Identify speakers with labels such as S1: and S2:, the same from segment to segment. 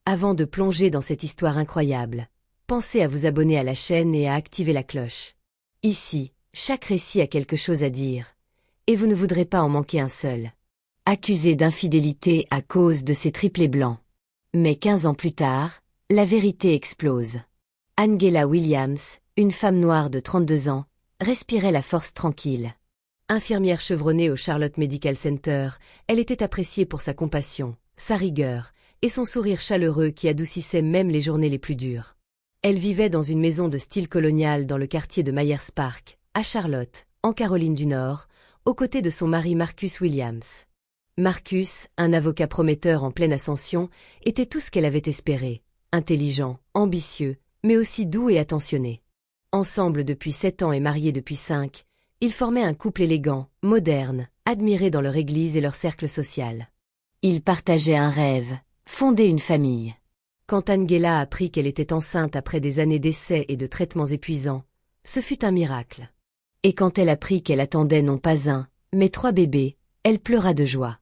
S1: Avant de plonger dans cette histoire incroyable, pensez à vous abonner à la chaîne et à activer la cloche. Ici, chaque récit a quelque chose à dire, et vous ne voudrez pas en manquer un seul. Accusé d'infidélité à cause de ses triplés blancs. Mais 15 ans plus tard, la vérité explose. Angela Williams, une femme noire de 32 ans, respirait la force tranquille. Infirmière chevronnée au Charlotte Medical Center, elle était appréciée pour sa compassion, sa rigueur, et son sourire chaleureux qui adoucissait même les journées les plus dures. Elle vivait dans une maison de style colonial dans le quartier de Myers Park, à Charlotte, en Caroline du Nord, aux côtés de son mari Marcus Williams. Marcus, un avocat prometteur en pleine ascension, était tout ce qu'elle avait espéré, intelligent, ambitieux, mais aussi doux et attentionné. Ensemble depuis 7 ans et mariés depuis 5, ils formaient un couple élégant, moderne, admiré dans leur église et leur cercle social. Ils partageaient un rêve, fonder une famille. Quand Angela apprit qu'elle était enceinte après des années d'essais et de traitements épuisants, ce fut un miracle. Et quand elle apprit qu'elle attendait non pas un, mais 3 bébés, elle pleura de joie.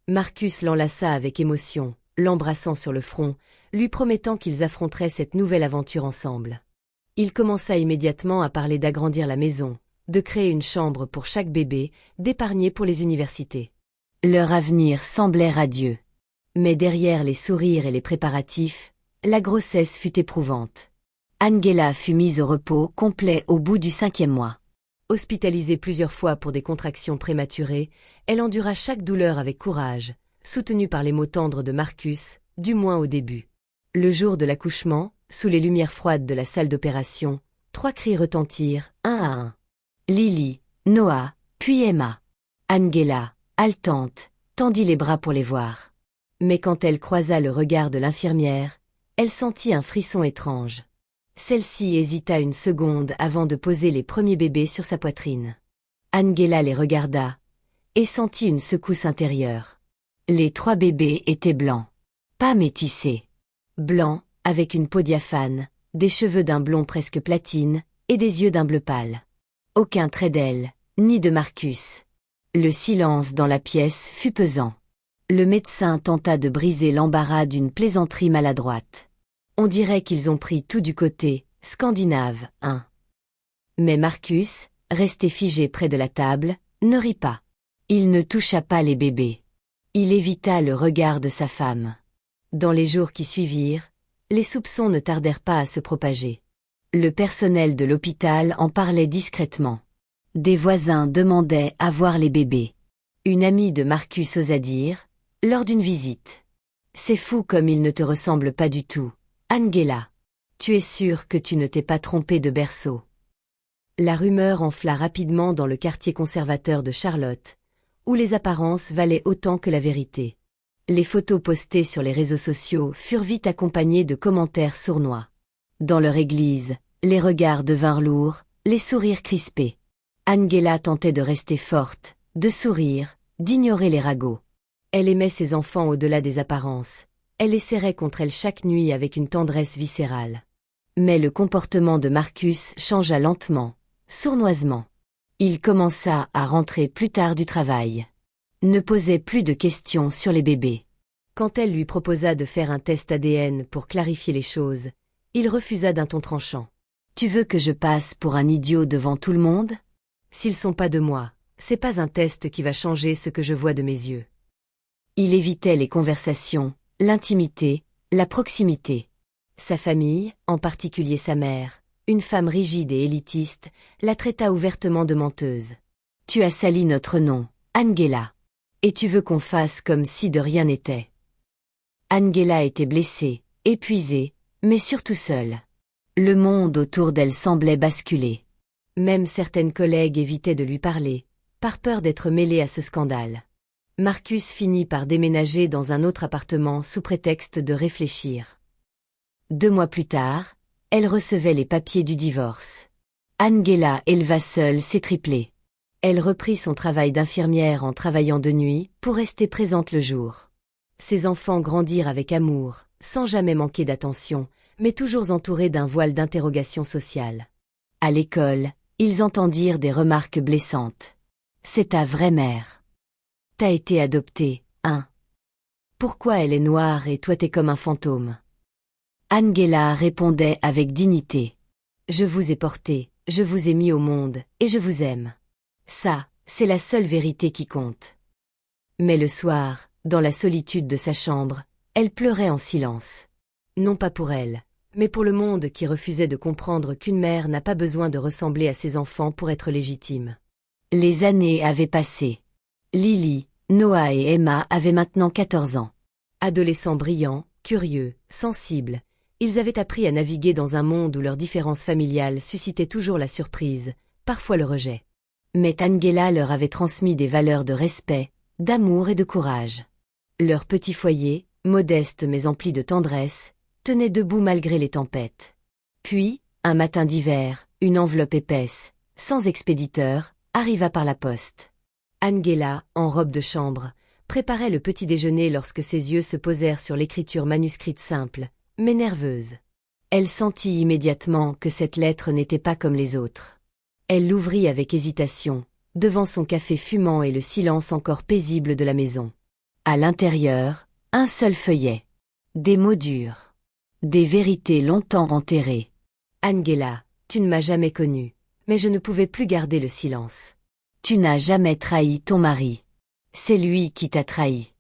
S1: Marcus l'enlaça avec émotion, l'embrassant sur le front, lui promettant qu'ils affronteraient cette nouvelle aventure ensemble. Il commença immédiatement à parler d'agrandir la maison, de créer une chambre pour chaque bébé, d'épargner pour les universités. Leur avenir semblait radieux. Mais derrière les sourires et les préparatifs, la grossesse fut éprouvante. Angela fut mise au repos complet au bout du 5e mois. Hospitalisée plusieurs fois pour des contractions prématurées, elle endura chaque douleur avec courage, soutenue par les mots tendres de Marcus, du moins au début. Le jour de l'accouchement, sous les lumières froides de la salle d'opération, 3 cris retentirent, un à un. Lily, Noah, puis Emma. Angela, haletante, tendit les bras pour les voir. Mais quand elle croisa le regard de l'infirmière, elle sentit un frisson étrange. Celle-ci hésita une seconde avant de poser les premiers bébés sur sa poitrine. Angela les regarda, et sentit une secousse intérieure. Les 3 bébés étaient blancs. Pas métissés. Blancs, avec une peau diaphane, des cheveux d'un blond presque platine, et des yeux d'un bleu pâle. Aucun trait d'elle, ni de Marcus. Le silence dans la pièce fut pesant. Le médecin tenta de briser l'embarras d'une plaisanterie maladroite. On dirait qu'ils ont pris tout du côté scandinave, hein. Mais Marcus, resté figé près de la table, ne rit pas. Il ne toucha pas les bébés. Il évita le regard de sa femme. Dans les jours qui suivirent, les soupçons ne tardèrent pas à se propager. Le personnel de l'hôpital en parlait discrètement. Des voisins demandaient à voir les bébés. Une amie de Marcus osa dire, lors d'une visite. C'est fou comme il ne te ressemble pas du tout. Angela, tu es sûre que tu ne t'es pas trompée de berceau. La rumeur enfla rapidement dans le quartier conservateur de Charlotte, où les apparences valaient autant que la vérité. Les photos postées sur les réseaux sociaux furent vite accompagnées de commentaires sournois. Dans leur église, les regards devinrent lourds, les sourires crispés. Angela tentait de rester forte, de sourire, d'ignorer les ragots. Elle aimait ses enfants au-delà des apparences. Elle les serrait contre elle chaque nuit avec une tendresse viscérale. Mais le comportement de Marcus changea lentement, sournoisement. Il commença à rentrer plus tard du travail. Ne posait plus de questions sur les bébés. Quand elle lui proposa de faire un test ADN pour clarifier les choses, il refusa d'un ton tranchant. « Tu veux que je passe pour un idiot devant tout le monde ? S'ils sont pas de moi, c'est pas un test qui va changer ce que je vois de mes yeux. » Il évitait les conversations, l'intimité, la proximité. Sa famille, en particulier sa mère, une femme rigide et élitiste, la traita ouvertement de menteuse. « Tu as sali notre nom, Angela. Et tu veux qu'on fasse comme si de rien n'était. » Angela était blessée, épuisée, mais surtout seule. Le monde autour d'elle semblait basculer. Même certaines collègues évitaient de lui parler, par peur d'être mêlée à ce scandale. Marcus finit par déménager dans un autre appartement sous prétexte de réfléchir. 2 mois plus tard, elle recevait les papiers du divorce. Angela éleva seule ses triplés. Elle reprit son travail d'infirmière en travaillant de nuit pour rester présente le jour. Ses enfants grandirent avec amour, sans jamais manquer d'attention, mais toujours entourés d'un voile d'interrogation sociale. À l'école, ils entendirent des remarques blessantes. « C'est ta vraie mère. T'as été adoptée, hein? Pourquoi elle est noire et toi t'es comme un fantôme ? Angela répondait avec dignité. Je vous ai porté, je vous ai mis au monde, et je vous aime. Ça, c'est la seule vérité qui compte. Mais le soir, dans la solitude de sa chambre, elle pleurait en silence. Non pas pour elle, mais pour le monde qui refusait de comprendre qu'une mère n'a pas besoin de ressembler à ses enfants pour être légitime. Les années avaient passé. Lily, Noah et Emma avaient maintenant 14 ans. Adolescents brillants, curieux, sensibles, ils avaient appris à naviguer dans un monde où leurs différences familiales suscitaient toujours la surprise, parfois le rejet. Mais Angela leur avait transmis des valeurs de respect, d'amour et de courage. Leur petit foyer, modeste mais empli de tendresse, tenait debout malgré les tempêtes. Puis, un matin d'hiver, une enveloppe épaisse, sans expéditeur, arriva par la poste. Angela, en robe de chambre, préparait le petit déjeuner lorsque ses yeux se posèrent sur l'écriture manuscrite simple, mais nerveuse. Elle sentit immédiatement que cette lettre n'était pas comme les autres. Elle l'ouvrit avec hésitation, devant son café fumant et le silence encore paisible de la maison. À l'intérieur, un seul feuillet. Des mots durs. Des vérités longtemps enterrées. Angela, tu ne m'as jamais connue, mais je ne pouvais plus garder le silence. Tu n'as jamais trahi ton mari. C'est lui qui t'a trahi.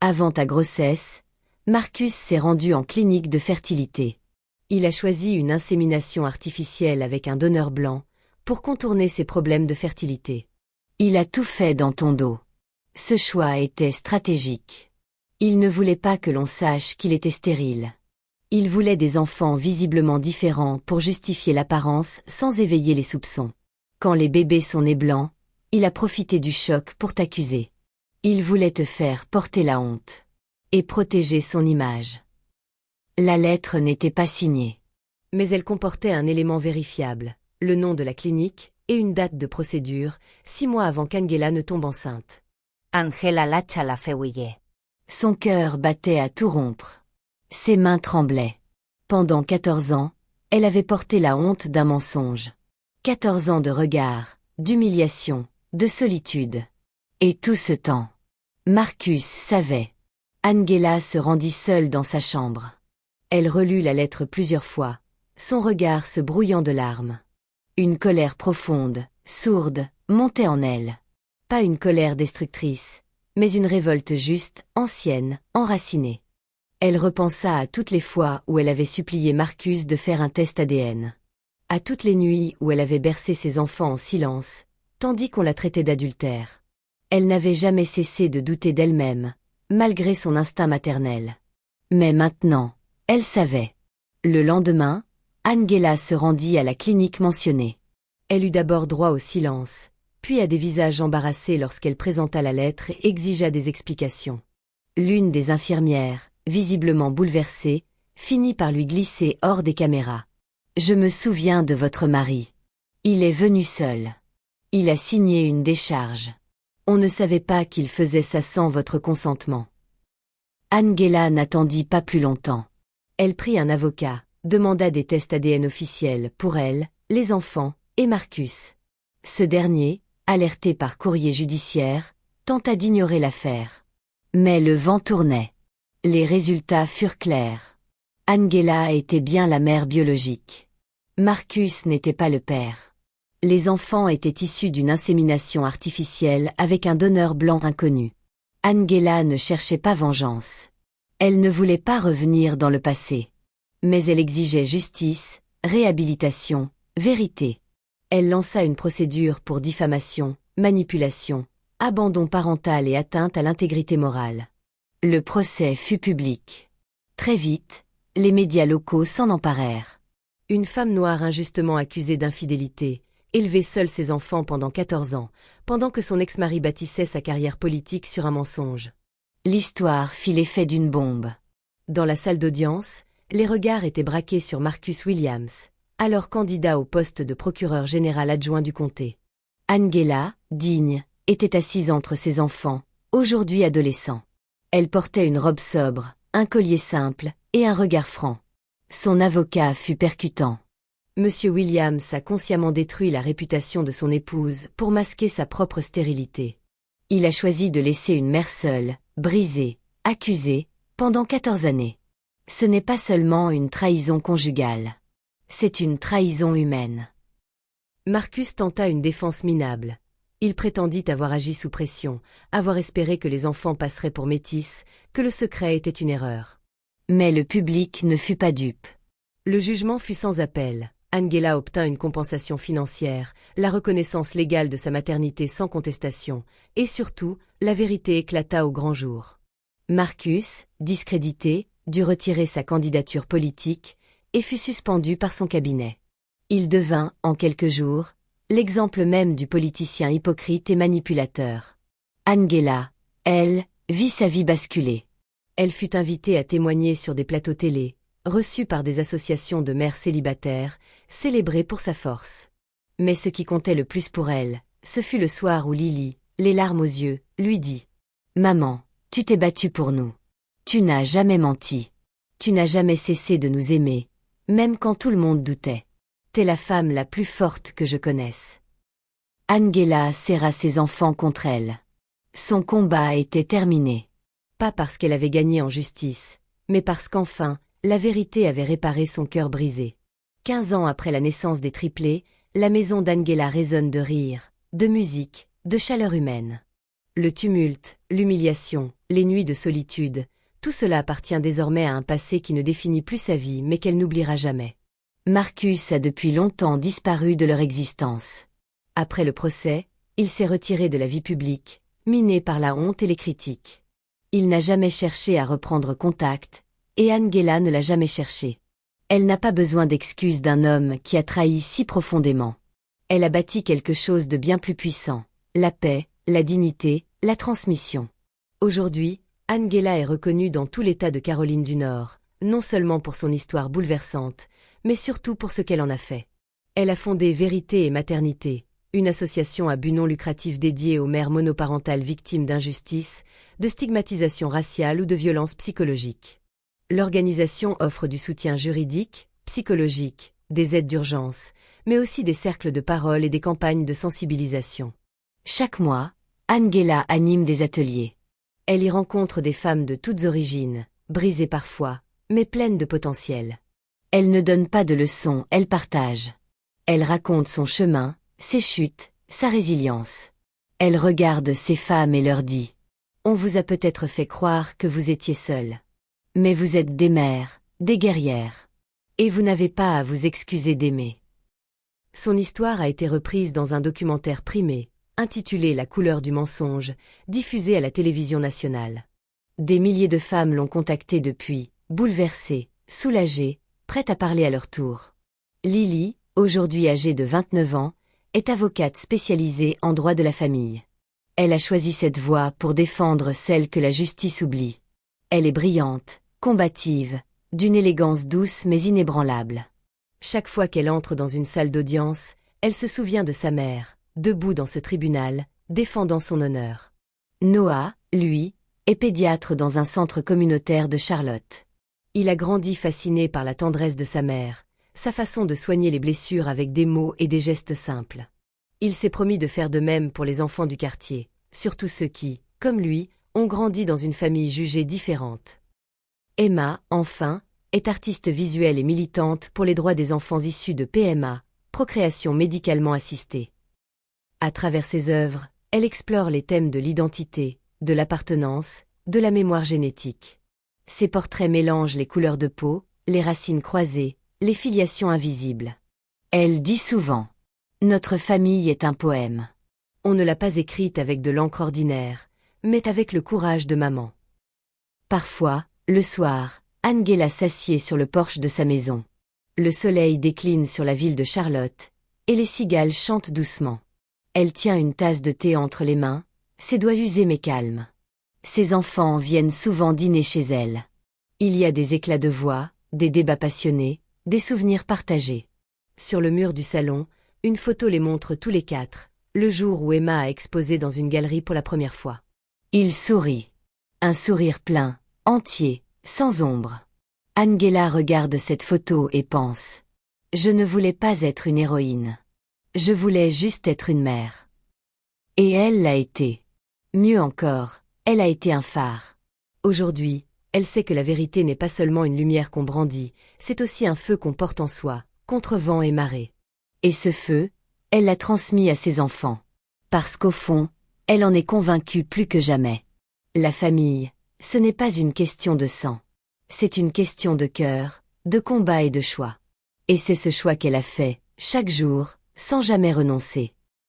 S1: Avant ta grossesse, Marcus s'est rendu en clinique de fertilité. Il a choisi une insémination artificielle avec un donneur blanc pour contourner ses problèmes de fertilité. Il a tout fait dans ton dos. Ce choix était stratégique. Il ne voulait pas que l'on sache qu'il était stérile. Il voulait des enfants visiblement différents pour justifier l'apparence sans éveiller les soupçons. Quand les bébés sont nés blancs, il a profité du choc pour t'accuser. Il voulait te faire porter la honte. Et protéger son image. La lettre n'était pas signée. Mais elle comportait un élément vérifiable, le nom de la clinique et une date de procédure, 6 mois avant qu'Angela ne tombe enceinte.
S2: Angela lâcha la feuille.
S1: Son cœur battait à tout rompre. Ses mains tremblaient. Pendant 14 ans, elle avait porté la honte d'un mensonge. 14 ans de regard, d'humiliation, de solitude. Et tout ce temps, Marcus savait. Angela se rendit seule dans sa chambre. Elle relut la lettre plusieurs fois, son regard se brouillant de larmes. Une colère profonde, sourde, montait en elle. Pas une colère destructrice, mais une révolte juste, ancienne, enracinée. Elle repensa à toutes les fois où elle avait supplié Marcus de faire un test ADN. À toutes les nuits où elle avait bercé ses enfants en silence, tandis qu'on la traitait d'adultère. Elle n'avait jamais cessé de douter d'elle-même, malgré son instinct maternel. Mais maintenant, elle savait. Le lendemain, Angela se rendit à la clinique mentionnée. Elle eut d'abord droit au silence, puis à des visages embarrassés lorsqu'elle présenta la lettre et exigea des explications. L'une des infirmières, visiblement bouleversée, finit par lui glisser hors des caméras. « Je me souviens de votre mari. Il est venu seul. Il a signé une décharge. On ne savait pas qu'il faisait ça sans votre consentement. » Angela n'attendit pas plus longtemps. Elle prit un avocat, demanda des tests ADN officiels pour elle, les enfants et Marcus. Ce dernier, alerté par courrier judiciaire, tenta d'ignorer l'affaire. Mais le vent tournait. Les résultats furent clairs. Angela était bien la mère biologique. Marcus n'était pas le père. Les enfants étaient issus d'une insémination artificielle avec un donneur blanc inconnu. Angela ne cherchait pas vengeance. Elle ne voulait pas revenir dans le passé. Mais elle exigeait justice, réhabilitation, vérité. Elle lança une procédure pour diffamation, manipulation, abandon parental et atteinte à l'intégrité morale. Le procès fut public. Très vite, les médias locaux s'en emparèrent. Une femme noire injustement accusée d'infidélité, élevait seule ses enfants pendant 14 ans, pendant que son ex-mari bâtissait sa carrière politique sur un mensonge. L'histoire fit l'effet d'une bombe. Dans la salle d'audience, les regards étaient braqués sur Marcus Williams, alors candidat au poste de procureur général adjoint du comté. Angela, digne, était assise entre ses enfants, aujourd'hui adolescents. Elle portait une robe sobre, un collier simple et un regard franc. Son avocat fut percutant. Monsieur Williams a consciemment détruit la réputation de son épouse pour masquer sa propre stérilité. Il a choisi de laisser une mère seule, brisée, accusée, pendant 14 années. Ce n'est pas seulement une trahison conjugale. C'est une trahison humaine. Marcus tenta une défense minable. Il prétendit avoir agi sous pression, avoir espéré que les enfants passeraient pour métis, que le secret était une erreur. Mais le public ne fut pas dupe. Le jugement fut sans appel. Angela obtint une compensation financière, la reconnaissance légale de sa maternité sans contestation, et surtout, la vérité éclata au grand jour. Marcus, discrédité, dut retirer sa candidature politique et fut suspendu par son cabinet. Il devint, en quelques jours, l'exemple même du politicien hypocrite et manipulateur. Angela, elle, vit sa vie basculer. Elle fut invitée à témoigner sur des plateaux télé, reçue par des associations de mères célibataires, célébrée pour sa force. Mais ce qui comptait le plus pour elle, ce fut le soir où Lily, les larmes aux yeux, lui dit « Maman, tu t'es battue pour nous. Tu n'as jamais menti. Tu n'as jamais cessé de nous aimer, même quand tout le monde doutait. T'es la femme la plus forte que je connaisse. » Angela serra ses enfants contre elle. Son combat était terminé. Pas parce qu'elle avait gagné en justice, mais parce qu'enfin, la vérité avait réparé son cœur brisé. 15 ans après la naissance des triplés, la maison d'Angela résonne de rire, de musique, de chaleur humaine. Le tumulte, l'humiliation, les nuits de solitude, tout cela appartient désormais à un passé qui ne définit plus sa vie mais qu'elle n'oubliera jamais. Marcus a depuis longtemps disparu de leur existence. Après le procès, il s'est retiré de la vie publique, miné par la honte et les critiques. Il n'a jamais cherché à reprendre contact, et Angela ne l'a jamais cherché. Elle n'a pas besoin d'excuses d'un homme qui a trahi si profondément. Elle a bâti quelque chose de bien plus puissant, la paix, la dignité, la transmission. Aujourd'hui, Angela est reconnue dans tout l'État de Caroline du Nord, non seulement pour son histoire bouleversante, mais surtout pour ce qu'elle en a fait. Elle a fondé Vérité et Maternité, une association à but non lucratif dédiée aux mères monoparentales victimes d'injustice, de stigmatisation raciale ou de violences psychologiques. L'organisation offre du soutien juridique, psychologique, des aides d'urgence, mais aussi des cercles de parole et des campagnes de sensibilisation. Chaque mois, Angela anime des ateliers. Elle y rencontre des femmes de toutes origines, brisées parfois, mais pleines de potentiel. Elle ne donne pas de leçons, elle partage. Elle raconte son chemin, ses chutes, sa résilience. Elle regarde ces femmes et leur dit « On vous a peut-être fait croire que vous étiez seules. Mais vous êtes des mères, des guerrières. Et vous n'avez pas à vous excuser d'aimer. » Son histoire a été reprise dans un documentaire primé, intitulé La couleur du mensonge, diffusé à la télévision nationale. Des milliers de femmes l'ont contacté depuis, bouleversées, soulagées, prêtes à parler à leur tour. Lily, aujourd'hui âgée de 29 ans, est avocate spécialisée en droit de la famille. Elle a choisi cette voie pour défendre celle que la justice oublie. Elle est brillante, combative, d'une élégance douce mais inébranlable. Chaque fois qu'elle entre dans une salle d'audience, elle se souvient de sa mère, debout dans ce tribunal, défendant son honneur. Noah, lui, est pédiatre dans un centre communautaire de Charlotte. Il a grandi fasciné par la tendresse de sa mère, sa façon de soigner les blessures avec des mots et des gestes simples. Il s'est promis de faire de même pour les enfants du quartier, surtout ceux qui, comme lui, ont grandi dans une famille jugée différente. Emma, enfin, est artiste visuelle et militante pour les droits des enfants issus de PMA, procréation médicalement assistée. À travers ses œuvres, elle explore les thèmes de l'identité, de l'appartenance, de la mémoire génétique. Ses portraits mélangent les couleurs de peau, les racines croisées, les filiations invisibles. Elle dit souvent « Notre famille est un poème. On ne l'a pas écrite avec de l'encre ordinaire, mais avec le courage de maman. » Parfois, le soir, Angela s'assied sur le porche de sa maison. Le soleil décline sur la ville de Charlotte, et les cigales chantent doucement. Elle tient une tasse de thé entre les mains, ses doigts usés mais calmes. Ses enfants viennent souvent dîner chez elle. Il y a des éclats de voix, des débats passionnés, des souvenirs partagés. Sur le mur du salon, une photo les montre tous les quatre, le jour où Emma a exposé dans une galerie pour la première fois. Il sourit. Un sourire plein, entier, sans ombre. Angela regarde cette photo et pense « Je ne voulais pas être une héroïne. Je voulais juste être une mère. » Et elle l'a été. Mieux encore, elle a été un phare. Aujourd'hui, Elle sait que la vérité n'est pas seulement une lumière qu'on brandit, c'est aussi un feu qu'on porte en soi, contre vent et marée. Et ce feu, elle l'a transmis à ses enfants. Parce qu'au fond, elle en est convaincue plus que jamais. La famille, ce n'est pas une question de sang. C'est une question de cœur, de combat et de choix. Et c'est ce choix qu'elle a fait, chaque jour, sans jamais renoncer.